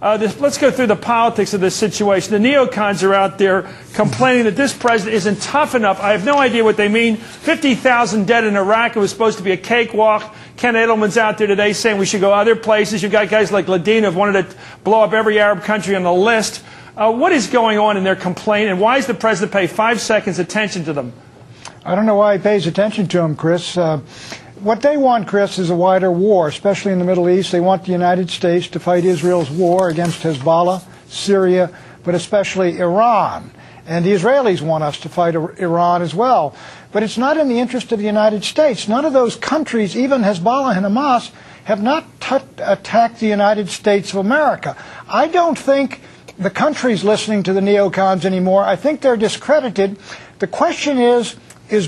Let's go through the politics of this situation. The neocons are out there complaining that this president isn't tough enough. I have no idea what they mean. 50,000 dead in Iraq. It was supposed to be a cakewalk. Ken Edelman's out there today saying we should go other places. You've got guys like Ladina who wanted to blow up every Arab country on the list. What is going on in their complaint, and why does the president pay 5 seconds attention to them? I don't know why he pays attention to them, Chris. What they want, Chris, is a wider war, especially in the Middle East. They want the United States to fight Israel's war against Hezbollah, Syria, but especially Iran. And the Israelis want us to fight Iran as well. But it's not in the interest of the United States. None of those countries, even Hezbollah and Hamas, have not attacked the United States of America. I don't think the country's listening to the neocons anymore. I think they're discredited. The question is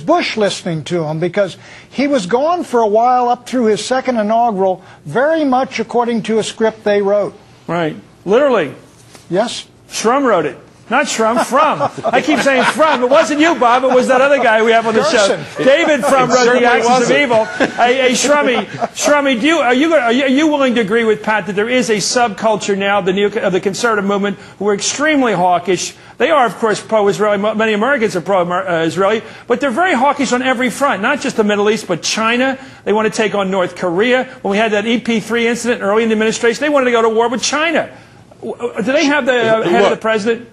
Bush listening to him? Because he was gone for a while up through his second inaugural, very much according to a script they wrote. Right. Literally. Yes? Shrum wrote it. Not Shrum, Frum. I keep saying Frum. It wasn't you, Bob. It was that other guy we have on the show. David Frum wrote The Axis of Evil. Hey, Shrummy, are you willing to agree with Pat that there is a subculture now of the conservative movement who are extremely hawkish? They are, of course, pro-Israeli. Many Americans are pro-Israeli. But they're very hawkish on every front, not just the Middle East, but China. They want to take on North Korea. When we had that EP3 incident early in the administration, they wanted to go to war with China. Do they have the head of the president?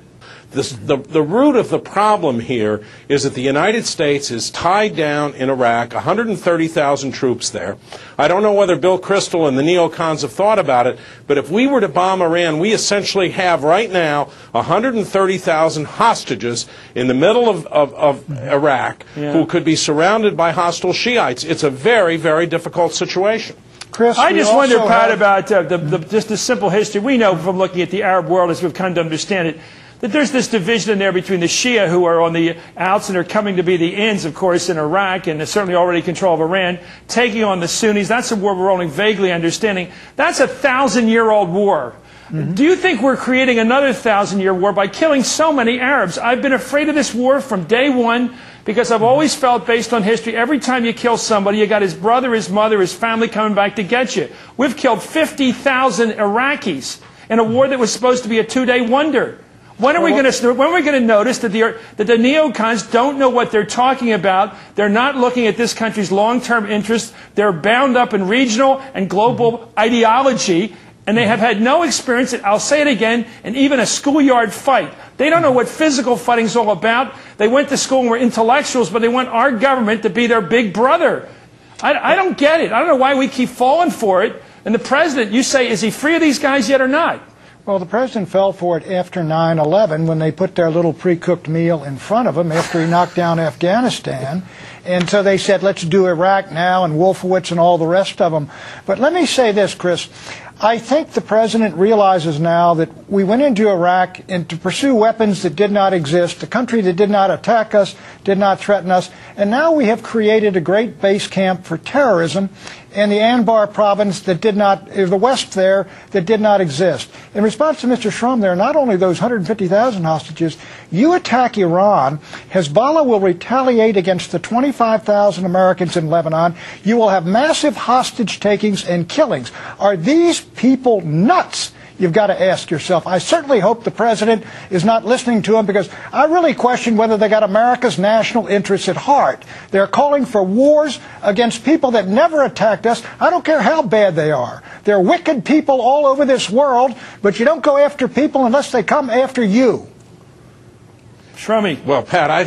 The root of the problem here is that the United States is tied down in Iraq, 130,000 troops there. I don't know whether Bill Kristol and the neocons have thought about it, but if we were to bomb Iran, we essentially have right now 130,000 hostages in the middle of Iraq who could be surrounded by hostile Shiites. It's a very, very difficult situation. Chris, I just wonder, Pat, about just the simple history. We know from looking at the Arab world, as we've come to understand it, that there's this division in there between the Shia, who are on the outs and are coming to be the ends, of course, in Iraq, and certainly already control of Iran, taking on the Sunnis. That's a war we're only vaguely understanding. That's a 1,000-year-old war. Do you think we're creating another 1,000-year war by killing so many Arabs? I've been afraid of this war from day one, because I've always felt, based on history, every time you kill somebody, you got his brother, his mother, his family coming back to get you. We've killed 50,000 Iraqis in a war that was supposed to be a 2-day wonder. When are we going to notice that the neocons don't know what they're talking about? They're not looking at this country's long-term interests. They're bound up in regional and global ideology, and they have had no experience, I'll say it again, in even a schoolyard fight. They don't know what physical fighting is all about. They went to school and were intellectuals, but they want our government to be their big brother. I don't get it. I don't know why we keep falling for it. And the president, you say, is he free of these guys yet or not? Well, the president fell for it after 9/11 when they put their little pre-cooked meal in front of him after he knocked down Afghanistan. And so they said, let's do Iraq now, and Wolfowitz and all the rest of them. But let me say this, Chris. I think the president realizes now that we went into Iraq and to pursue weapons that did not exist, a country that did not attack us, did not threaten us, and now we have created a great base camp for terrorism in the Anbar province that did not, the west there, that did not exist. In response to Mr. Shrum, there are not only those 150,000 hostages. You attack Iran, Hezbollah will retaliate against the 25,000 Americans in Lebanon. You will have massive hostage takings and killings. Are these people nuts? You've got to ask yourself. I certainly hope the president is not listening to him, because I really question whether they got America's national interests at heart. They're calling for wars against people that never attacked us. I don't care how bad they are. They're wicked people all over this world, but you don't go after people unless they come after you. Shrummy. Well, Pat, I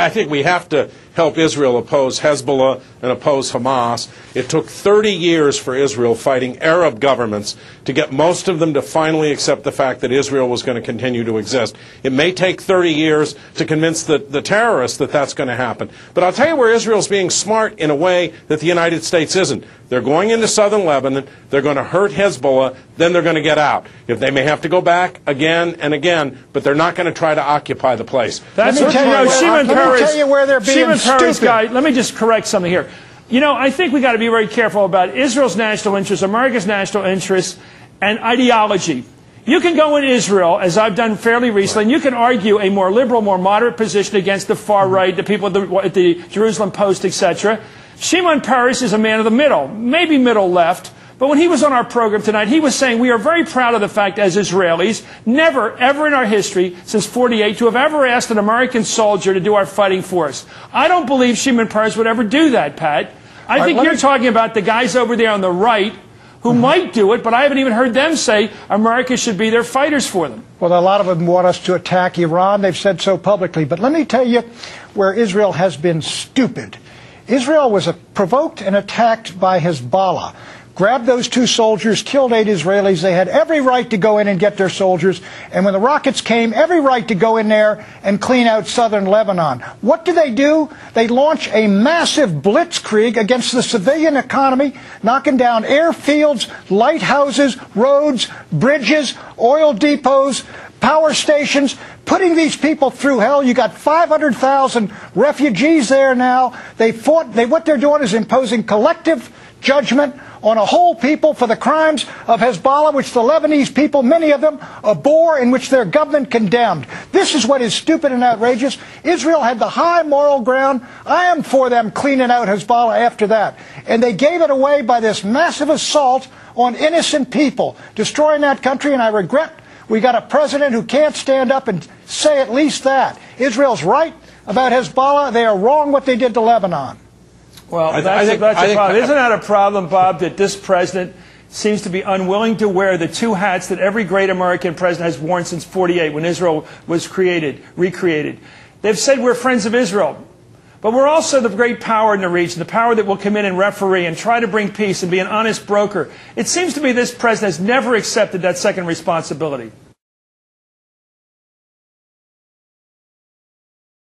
think we have to help Israel oppose Hezbollah and oppose Hamas. It took 30 years for Israel fighting Arab governments to get most of them to finally accept the fact that Israel was going to continue to exist. It may take 30 years to convince the terrorists that that's going to happen. But I'll tell you where Israel's being smart in a way that the United States isn't. They're going into southern Lebanon, they're going to hurt Hezbollah, then they're going to get out. If they may have to go back again and again, but they're not going to try to occupy the place. That's what Shimon Peres guy. Let me just correct something here. You know, I think we got to be very careful about Israel's national interests, America's national interests, and ideology. You can go in Israel, as I've done fairly recently, and you can argue a more liberal, more moderate position against the far right, the people at the Jerusalem Post, etc. Shimon Peres is a man of the middle, maybe middle left, But when he was on our program tonight, he was saying we are very proud of the fact as Israelis, never, ever in our history since '48 to have ever asked an American soldier to do our fighting for us. I don't believe Shimon Peres would ever do that, Pat. I think you're talking about the guys over there on the right who might do it, but I haven't even heard them say America should be their fighters for them. Well, a lot of them want us to attack Iran. They've said so publicly. But let me tell you where Israel has been stupid. Israel was provoked and attacked by Hezbollah. Grabbed those 2 soldiers, killed 8 Israelis. They had every right to go in and get their soldiers. And when the rockets came, every right to go in there and clean out southern Lebanon. What do? They launch a massive blitzkrieg against the civilian economy, knocking down airfields, lighthouses, roads, bridges, oil depots, power stations, putting these people through hell. You got 500,000 refugees there now. What they're doing is imposing collective judgment on a whole people for the crimes of Hezbollah, which the Lebanese people, many of them, abhor, in which their government condemned. This is what is stupid and outrageous. Israel had the high moral ground. I am for them cleaning out Hezbollah after that. And they gave it away by this massive assault on innocent people, destroying that country, and I regret we got a president who can't stand up and say at least that. Israel's right about Hezbollah. They are wrong what they did to Lebanon. Well, that's a problem. Isn't that a problem, Bob, that this president seems to be unwilling to wear the 2 hats that every great American president has worn since '48 when Israel was recreated? They've said we're friends of Israel, but we're also the great power in the region, the power that will come in and referee and try to bring peace and be an honest broker. It seems to me this president has never accepted that second responsibility.